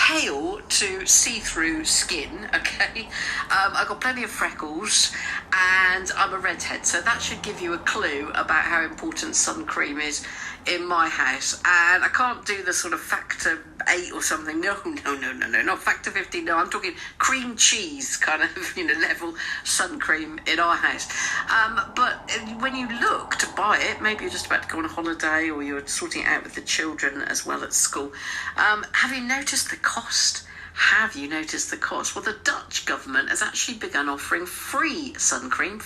pale to see-through skin, okay? I've got plenty of freckles, and I'm a redhead, so that should give you a clue about how important sun cream is in my house. And I can't do the sort of factor 8 or something. No, not factor 15. No, I'm talking cream cheese kind of, level sun cream in our house. But when you look to buy it, maybe you're just about to go on a holiday or you're sorting it out with the children as well at school. Have you noticed the cost? Well, the Dutch government has actually begun offering free sun cream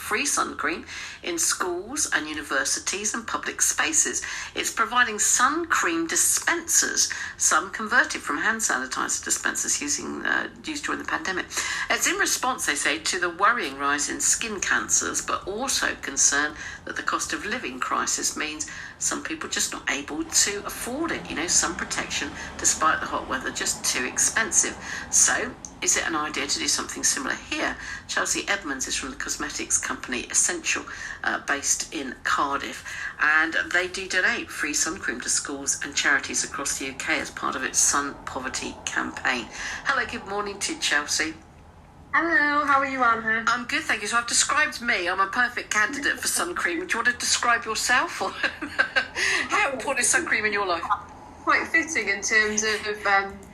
in schools and universities and public spaces. It's providing sun cream dispensers, some converted from hand sanitizer dispensers used during the pandemic. It's in response, they say, to the worrying rise in skin cancers, but also concern that the cost of living crisis means some people just not able to afford it. Sun protection, despite the hot weather, just too expensive. So, is it an idea to do something similar here? Chelsey Edmunds is from the cosmetics company Escentual, based in Cardiff, and they do donate free sun cream to schools and charities across the UK as part of its Sun Poverty campaign. Hello, good morning to you, Chelsey. Hello, how are you, Anna? I'm good, thank you. So I've described me. I'm a perfect candidate for sun cream. Do you want to describe yourself? Or how important is sun cream in your life? Quite fitting in terms of,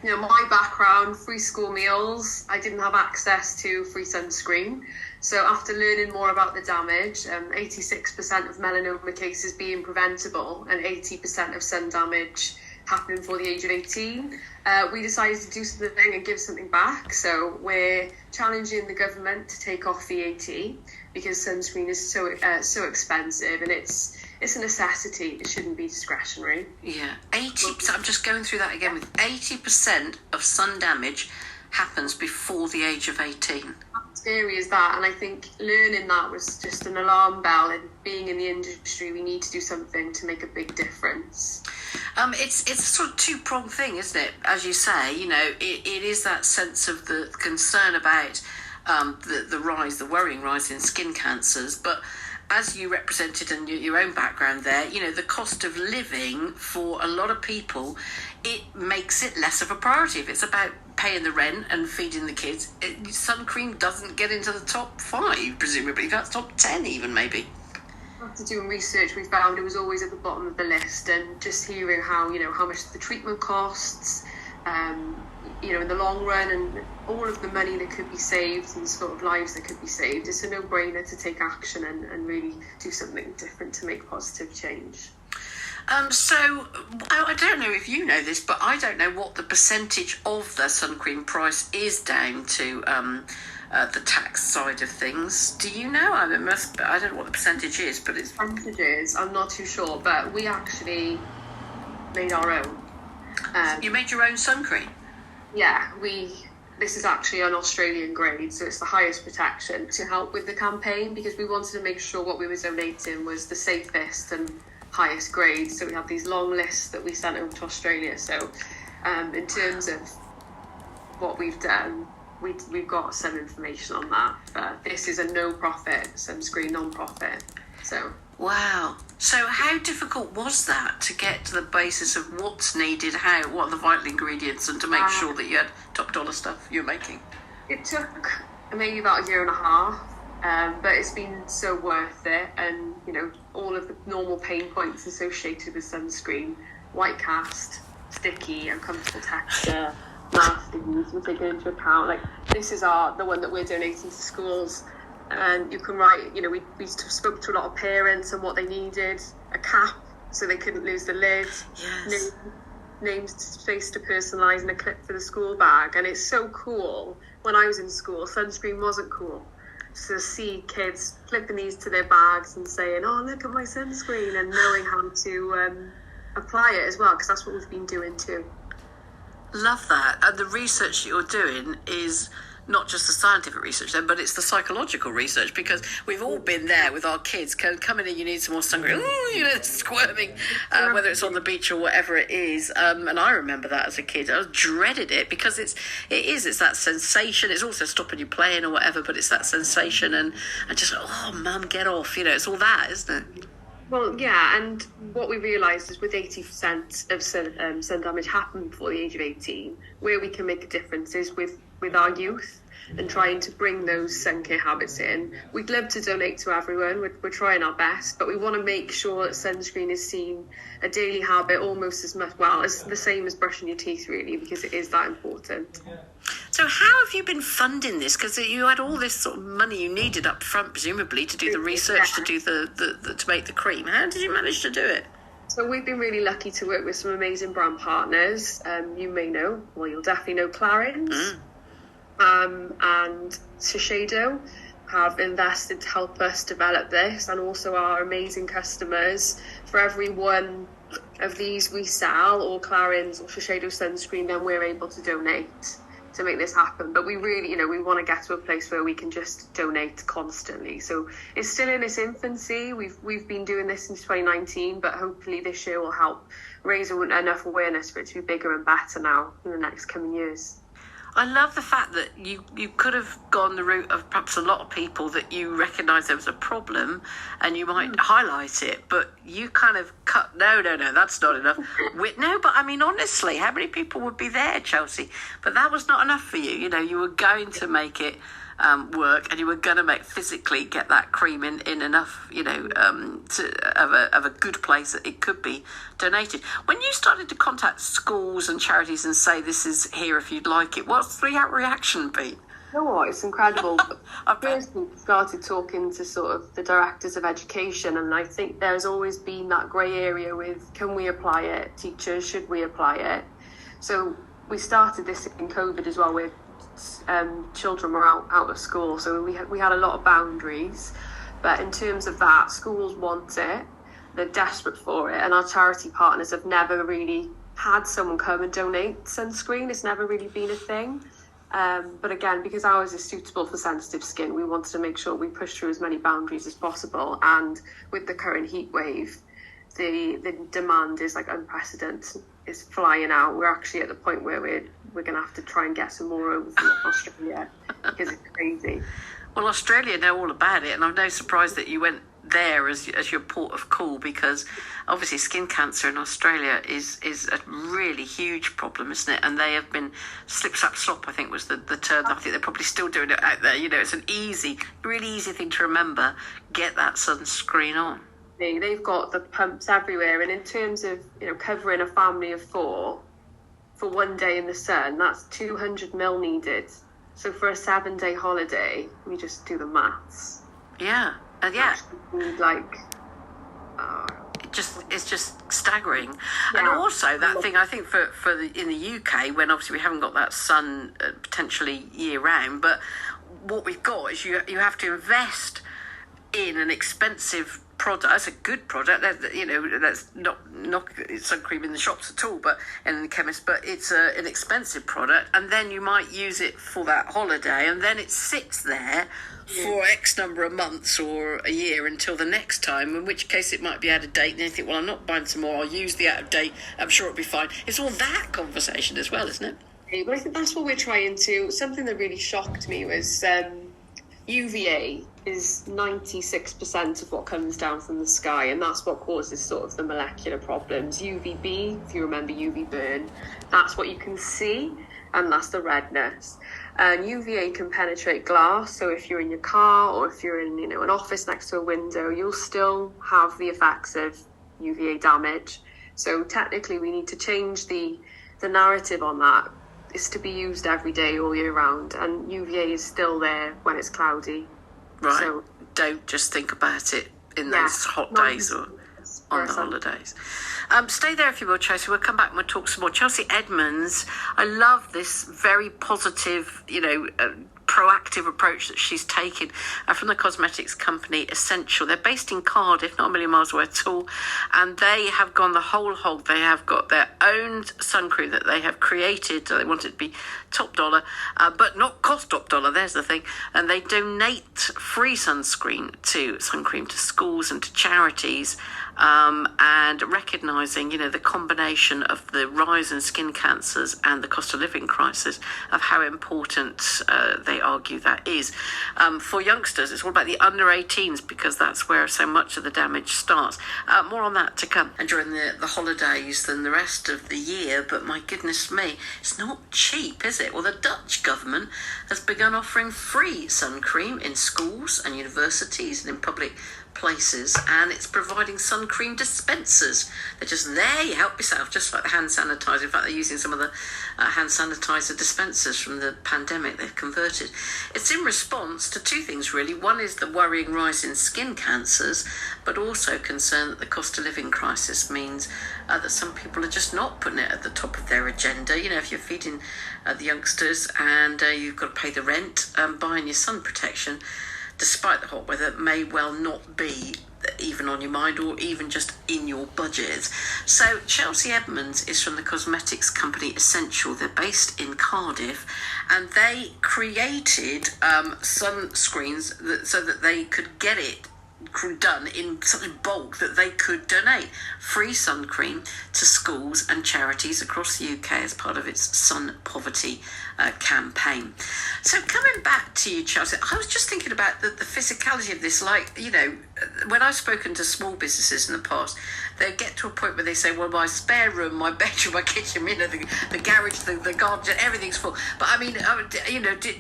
my background, free school meals. I didn't have access to free sunscreen. So after learning more about the damage, 86% of melanoma cases being preventable and 80% of sun damage happening before the age of 18, we decided to do something and give something back. So we're challenging the government to take off VAT because sunscreen is so expensive, and it's a necessity. It shouldn't be discretionary. Yeah, 80%. I'm just going through that again. With 80% of sun damage happens before the age of 18. How scary is that? And I think learning that was just an alarm bell. And being in the industry, we need to do something to make a big difference. It's a sort of two-pronged thing, isn't it? As you say, it is that sense of the concern about the worrying rise in skin cancers, but as you represented in your own background there, the cost of living for a lot of people, it makes it less of a priority. If it's about paying the rent and feeding the kids, sun cream doesn't get into the top 5, presumably. That's top 10 even, maybe. After doing research, we found it was always at the bottom of the list, and just hearing how much the treatment costs, in the long run, and all of the money that could be saved and sort of lives that could be saved, it's a no-brainer to take action and really do something different to make positive change. So I don't know if you know this, but I don't know what the percentage of the sun cream price is down to the tax side of things. Do you know? I don't know what the percentage is, but it's... Percentages, I'm not too sure, but we actually made our own. You made your own sun cream? Yeah, this is actually an Australian grade, so it's the highest protection to help with the campaign, because we wanted to make sure what we were donating was the safest and highest grade. So we have these long lists that we sent over to Australia. So in terms of what we've done, we've got some information on that. But this is a no-profit sunscreen, non-profit. So. Wow. So how difficult was that to get to the basis of what's needed, what are the vital ingredients, and to make sure that you had top dollar stuff you're making? It took maybe about a year and a half, but it's been so worth it. And, all of the normal pain points associated with sunscreen, white cast, sticky, uncomfortable texture, nasties, we're taking into account. Like, this is the one that we're donating to schools. And you can write, we spoke to a lot of parents and what they needed, a cap so they couldn't lose the lid, yes. Named space to personalise, and a clip for the school bag. And it's so cool. When I was in school, sunscreen wasn't cool. So see kids flipping these to their bags and saying, oh, look at my sunscreen, and knowing how to apply it as well, because that's what we've been doing too. Love that. And the research you're doing is not just the scientific research then, but it's the psychological research, because we've all been there with our kids coming in, you need some more sun cream, squirming, whether it's on the beach or whatever it is. And I remember that as a kid. I dreaded it because it's that sensation. It's also stopping you playing or whatever, but it's that sensation and just, oh, mum, get off. It's all that, isn't it? Well, yeah, and what we realised is with 80% of sun damage happening before the age of 18, where we can make a difference is with our youth and trying to bring those sun care habits in. We'd love to donate to everyone, we're trying our best, but we want to make sure that sunscreen is seen a daily habit almost as much, well, as the same as brushing your teeth really, because it is that important. So how have you been funding this? Because you had all this sort of money you needed up front, presumably, to do the research, to do the to make the cream. How did you manage to do it? So we've been really lucky to work with some amazing brand partners. You may know, well, you'll definitely know Clarins. And Shiseido have invested to help us develop this, and also our amazing customers. For every one of these we sell, or Clarins or Shiseido sunscreen, then we're able to donate to make this happen. But we really, we want to get to a place where we can just donate constantly. So it's still in its infancy. We've been doing this since 2019, but hopefully this year will help raise enough awareness for it to be bigger and better now in the next coming years. I love the fact that you could have gone the route of perhaps a lot of people that you recognise there was a problem and you might highlight it, but you kind of cut, no, that's not enough. No, but I mean, honestly, how many people would be there, Chelsey? But that was not enough for you. You were going to make it work, and you were going to physically get that cream in enough, of a good place that it could be donated. When you started to contact schools and charities and say, this is here if you'd like it, what's the reaction been? You know what, it's incredible. First we started talking to sort of the directors of education, and I think there's always been that grey area with, can we apply it? Teachers, should we apply it? So we started this in COVID as well, with children were out of school, so we had a lot of boundaries. But in terms of that, schools want it, they're desperate for it, and our charity partners have never really had someone come and donate sunscreen. It's never really been a thing. But again, because ours is suitable for sensitive skin, we wanted to make sure we push through as many boundaries as possible. And with the current heat wave, the demand is like unprecedented. It's flying out. We're actually at the point where we're going to have to try and get some more over from Australia because it's crazy. Well, Australia know all about it, and I'm no surprise that you went there as your port of call, because obviously skin cancer in Australia is a really huge problem, isn't it? And they have been slip, slap, slop, I think was the term. I think they're probably still doing it out there. It's an really easy thing to remember. Get that sunscreen on. They've got the pumps everywhere, and in terms of covering a family of 4 for one day in the sun, that's 200 ml needed. So for a 7-day holiday, we just do the maths. Yeah, and it's just staggering. Yeah. And also that thing, I think for in the UK, when obviously we haven't got that sun potentially year round, but what we've got is you have to invest in an expensive product. It's a good product. That's not sun cream in the shops at all, but in the chemist. But it's an expensive product, and then you might use it for that holiday, and then it sits there for X number of months or a year until the next time. In which case, it might be out of date, and you think, well, I'm not buying some more. I'll use the out of date. I'm sure it'll be fine. It's all that conversation as well, isn't it? But I think that's what we're trying to. Something that really shocked me was UVA is 96% of what comes down from the sky, and that's what causes sort of the molecular problems. UVB, if you remember UV burn, that's what you can see, and that's the redness. And UVA can penetrate glass, so if you're in your car or if you're in an office next to a window, you'll still have the effects of UVA damage. So technically we need to change the narrative on that. It's to be used every day all year round, and UVA is still there when it's cloudy. Right. So, don't just think about it in those hot days or on the holidays. Stay there if you will, Chelsey. We'll come back and we'll talk some more. Chelsey Edmunds, I love this very positive, proactive approach that she's taken from the cosmetics company Escentual. They're based in Cardiff, not a million miles away at all, and they have gone the whole hog. They have got their own sun cream that they have created. They want it to be top dollar, but not cost top dollar. There's the thing. And they donate free sunscreen to schools and to charities. and recognising, the combination of the rise in skin cancers and the cost of living crisis, of how important they argue that is. For youngsters, it's all about the under 18s, because that's where so much of the damage starts. More on that to come. And during the holidays than the rest of the year, but my goodness me, it's not cheap, is it? Well, the Dutch government has begun offering free sun cream in schools and universities and in public places, and it's providing sun cream dispensers. They're just there, you help yourself, just like the hand sanitizer. In fact, they're using some of the hand sanitizer dispensers from the pandemic they've converted. It's in response to two things, really. One is the worrying rise in skin cancers, but also concern that the cost of living crisis means that some people are just not putting it at the top of their agenda. If you're feeding the youngsters and you've got to pay the rent, buying your sun protection, despite the hot weather, may well not be even on your mind or even just in your budget. So Chelsey Edmunds is from the cosmetics company Escentual. They're based in Cardiff, and they created sunscreens so that they could get it done in such bulk that they could donate free sun cream to schools and charities across the UK as part of its Sun Poverty campaign. So coming back to you, Chelsey, I was just thinking about the physicality of this. When I've spoken to small businesses in the past, they get to a point where they say, well, my spare room, my bedroom, my kitchen, the garage, the garden, everything's full. But I mean,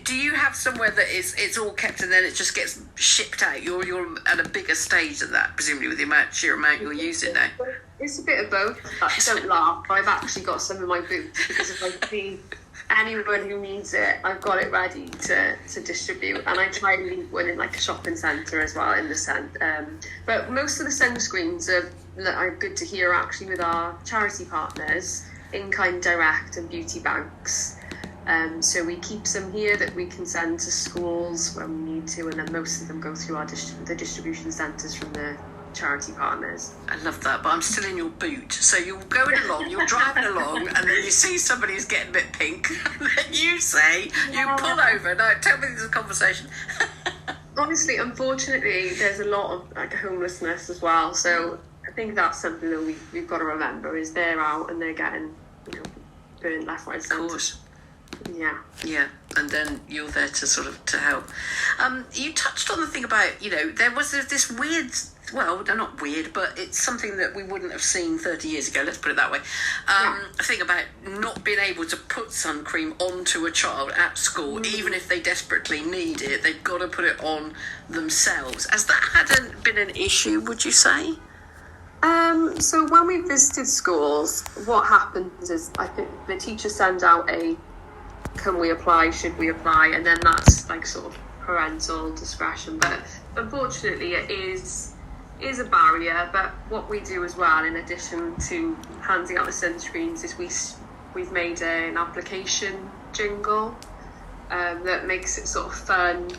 do you have somewhere that it's all kept and then it just gets shipped out? You're at a bigger stage than that, presumably, with the sheer amount you're using now. It's a bit of both. Don't laugh. I've actually got some in my boots, because if I see anyone who needs it, I've got it ready to distribute. And I try and leave one in a shopping centre as well, in the centre. But most of the sunscreens are good to hear, actually, with our charity partners, In Kind Direct and beauty banks. So we keep some here that we can send to schools when we need to, and then most of them go through the distribution centres from the charity partners. I love that, but I'm still in your boot. So you're going along, you're driving along, and then you see somebody who's getting a bit pink, and then you pull over. No, tell me this is a conversation. Honestly, unfortunately, there's a lot of homelessness as well. So I think that's something that we've got to remember, is they're out and they're getting burned left, right, centre. Of course. Yeah, and then you're there to help. You touched on the thing about, there was this weird, well, they're not weird, but it's something that we wouldn't have seen 30 years ago, let's put it that way. A thing about not being able to put sun cream onto a child at school, even if they desperately need it, they've got to put it on themselves. Has that hadn't been an issue, would you say? So when we visited schools, what happens is, I think the teachers send out can we apply, should we apply, and then that's sort of parental discretion. But unfortunately it is a barrier. But what we do as well, in addition to handing out the sunscreens, is we've made an application jingle that makes it sort of fun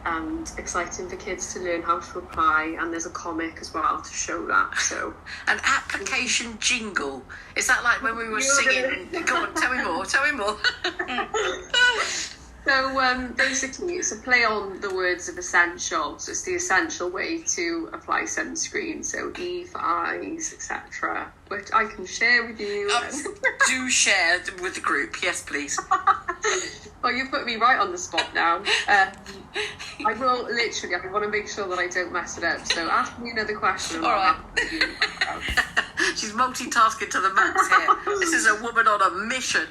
and exciting for kids to learn how to apply, and there's a comic as well to show that. So an application jingle, is that like when we were singing? Go on, tell me more. So basically it's a play on the words of essential, so it's the essential way to apply sunscreen, so E for eyes, etc., which I can share with you. Do share with the group, yes please. Well, you put me right on the spot now. I will literally, I want to make sure that I don't mess it up, so ask me another question. All right. She's multitasking to the max here. This is a woman on a mission.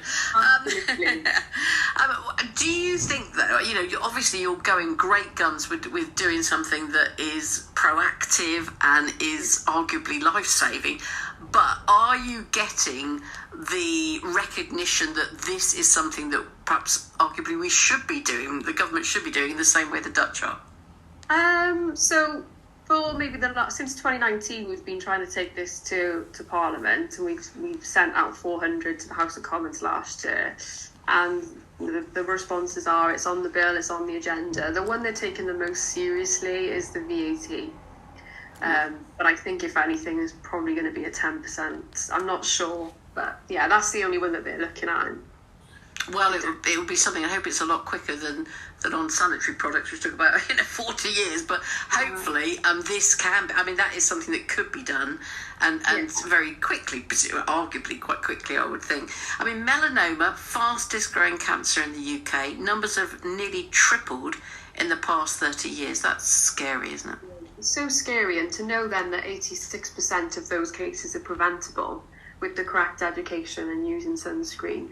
Do you think, though, obviously you're going great guns with doing something that is proactive and is arguably life-saving, but are you getting the recognition that this is something that perhaps arguably we should be doing, the government should be doing in the same way the Dutch are? So for maybe since 2019, we've been trying to take this to Parliament, and we've sent out 400 to the House of Commons last year, and the responses are, it's on the bill, it's on the agenda. The one they're taking the most seriously is the VAT. But I think if anything, it's probably going to be a 10%. I'm not sure, but yeah, that's the only one that they're looking at. Well, it would be something. I hope it's a lot quicker than on sanitary products, which took about 40 years. But hopefully, this can. I mean, that is something that could be done, and very quickly, arguably quite quickly, I would think. I mean, melanoma, fastest growing cancer in the UK. Numbers have nearly tripled in the past 30 years. That's scary, isn't it? It's so scary, and to know then that 86% of those cases are preventable with the correct education and using sunscreen.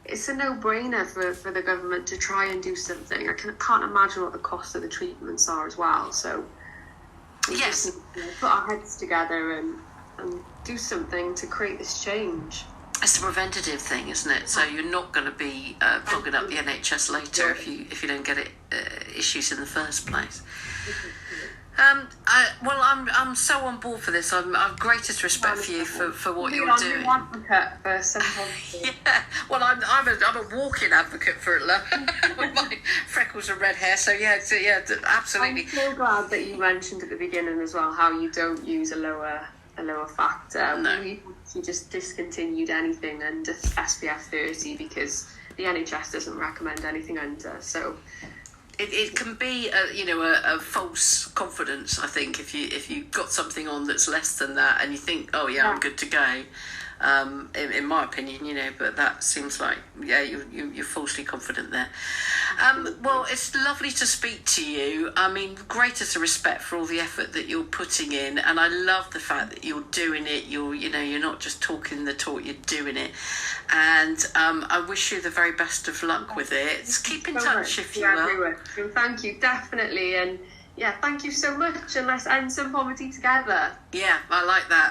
It's a no-brainer for the government to try and do something. I can't imagine what the cost of the treatments are as well. So we just need to put our heads together and do something to create this change. It's a preventative thing, isn't it? So you're not going to be clogging up the NHS later if you don't get issues in the first place. I'm so on board for this. I've greatest respect for you for what you're doing. I'm an advocate for some Yeah, well, I'm a walking advocate for it, love. With my freckles and red hair. So absolutely. I'm so glad that you mentioned at the beginning as well how you don't use a lower factor. No. We just discontinued anything under SPF 30 because the NHS doesn't recommend anything under. So. It can be a false confidence, I think, if you got something on that's less than that and you think, I'm good to go. In my opinion, but that seems like you're falsely confident there. Well, it's lovely to speak to you. I mean, greatest respect for all the effort that you're putting in, and I love the fact that you're doing it. You're not just talking the talk, you're doing it. And I wish you the very best of luck with it. Keep in touch if you will. Thank you, definitely, and thank you so much. And let's end some poverty together. Yeah, I like that.